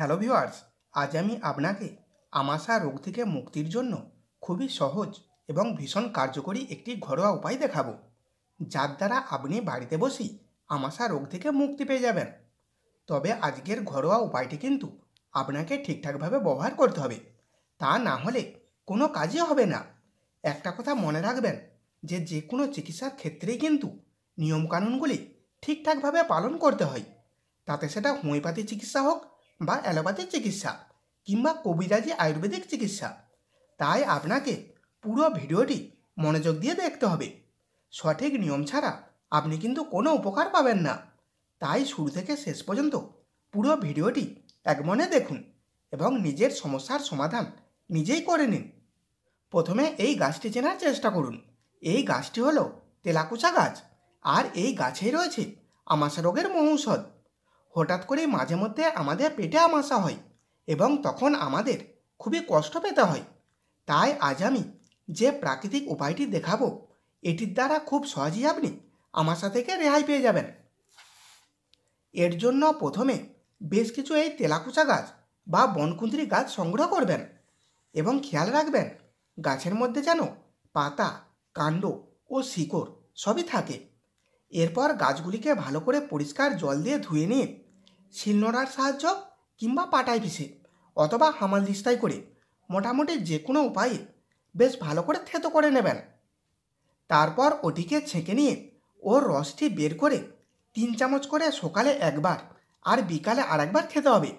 Hello viewers, আজ আমি আপনাকে আমাশা রোগ থেকে মুক্তির জন্য খুবই সহজ এবং ভীষণ কার্যকরী একটি ঘরোয়া উপায় দেখাবো, যার দ্বারা আপনি বাড়িতে বসেই আমাশা রোগ থেকে মুক্তি পেয়ে যাবেন। তবে আজকের ঘরোয়া উপায়টি কিন্তু আপনাকে ঠিকঠাকভাবে ব্যবহার করতে হবে, তা না হলে কোনো কাজই হবে না। একটা কথা মনে রাখবেন যে কোনো চিকিৎসার ক্ষেত্রেই কিন্তু নিয়মকানুনগুলি ঠিকঠাকভাবে পালন করতে হয়, তাতে সেটা হোমিওপ্যাথি চিকিৎসা হোক বা অ্যালোপ্যাথি চিকিৎসা কিংবা কবিরাজি আয়ুর্বেদিক চিকিৎসা। তাই আপনাকে পুরো ভিডিওটি মনোযোগ দিয়ে দেখতে হবে। সঠিক নিয়ম ছাড়া আপনি কিন্তু কোনো উপকার পাবেন না। তাই শুরু থেকে শেষ পর্যন্ত পুরো ভিডিওটি এক মনে দেখুন এবং নিজের সমস্যার সমাধান নিজেই করে নিন। প্রথমে এই গাছটি চেনার চেষ্টা করুন। এই গাছটি হলো তেলাকুচা গাছ, আর এই গাছেই রয়েছে আমাশা রোগের মহৌষধ। হঠাৎ করে মাঝে মধ্যে আমাদের পেটে আমাশা হয় এবং তখন আমাদের খুবই কষ্ট পেতে হয়। তাই আজ আমি যে প্রাকৃতিক উপায়টি দেখাবো, এটির দ্বারা খুব সহজেই আপনি আমাশা থেকে রেহাই পেয়ে যাবেন। এর জন্য প্রথমে বেশ কিছু এই তেলাকুচা গাছ বা বনকুঁদরি গাছ সংগ্রহ করবেন এবং খেয়াল রাখবেন গাছের মধ্যে যেন পাতা, কাণ্ড ও শিকড় সবই থাকে। এরপর গাছগুলিকে ভালো করে পরিষ্কার জল দিয়ে ধুয়ে নিয়ে শিলনোড়ার সাহায্য কিংবা পাটায় পিষে অথবা হামাল দিস্তায় করে মোটামুটি যে কোনো উপায়ে বেশ ভালো করে থেতো করে নেবেন। তারপর ওটিকে ছেঁকে নিয়ে ওর রসটি বের করে 3 চামচ করে সকালে একবার আর বিকালে আরেকবার খেতে হবে।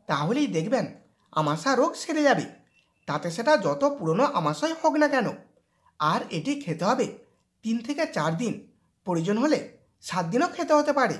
তাহলেই দেখবেন আমাশা রোগ সেরে যাবে, তাতে সেটা যত পুরনো আমাশাই হোক না কেন। আর এটি খেতে হবে 3 থেকে 4 দিন, প্রয়োজন হলে 7 দিনও খেতে হতে পারে।